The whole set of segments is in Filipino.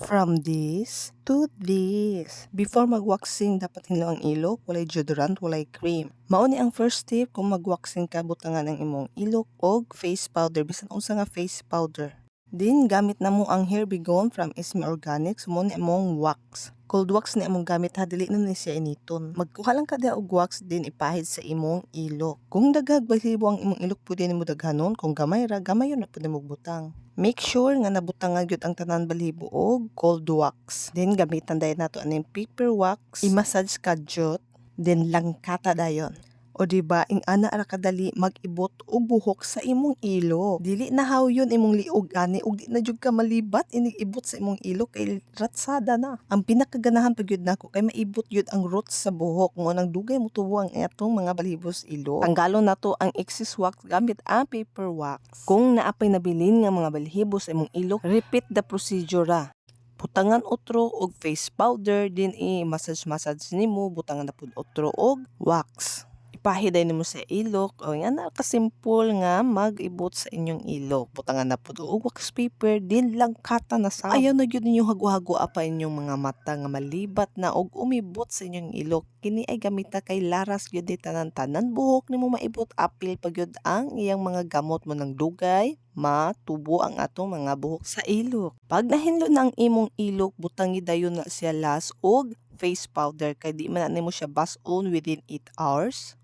From this to this. Before mag-waxing, dapat hinlo ang ilok, walay deodorant, walay cream. Mao ni ang first step kung mag-waxing ka, butangan ang imong ilok og face powder, bisan unsa nga face powder. Din gamit na mo ang Hair Begone from Esme Organics, mo ni among wax. Cold wax ni among gamit ha, dili na ni siya initon. Magkuha lang ka dia og wax, din ipahid sa imong ilok. Kung daghag balibo ang imong ilok, pwede nimo daghanon. Kung gamay ra, gamay yun na pwede mo butang. Make sure nga nabutangan gyud ang tanan balibo og cold wax. Then gamitan dayon nato aning paper wax, i-massage kadyot, then langkata dayon. O diba, ing ana ara kadali mag-ibot og buhok sa imong ilok. Dili na hawyon imong liog ani ug di na jud ka malibat inig ibot sa imong ilok kay ratsada na. Ang pinakaganahan pa gyud nako kay maibot gyud ang roots sa buhok mo nang dugay mo tubo ang atong mga balibos ilok. Tanggalon nato ang excess wax gamit ang paper wax. Kung naapay nabilin nga mga balhibos sa imong ilok, repeat the procedure ra. Butangan otro og face powder, din i-massage nimo, butangan na pud otro og wax. Ipahiday nimo sa ilok, o yan na kasimple nga mag-ibot sa inyong ilok. Butangan na pud og wax paper, din lang kata na sa. Ayaw na gyud ninyo hago-hago pa inyong mga mata nga malibat na og umibot sa inyong ilok. Kini ay gamita kay laras gyud tanan-tanan buhok nimo maibot, apil pa gyud ang iyang mga gamot mo ng dugay matubo ang atong mga buhok sa ilok. Pag nahinlo na ang imong ilok, butangi dayon na siya last og face powder kay di man na nimo siya bas-on within 8 hours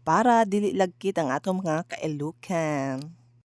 para dili lagkit ang atong mga kailukan.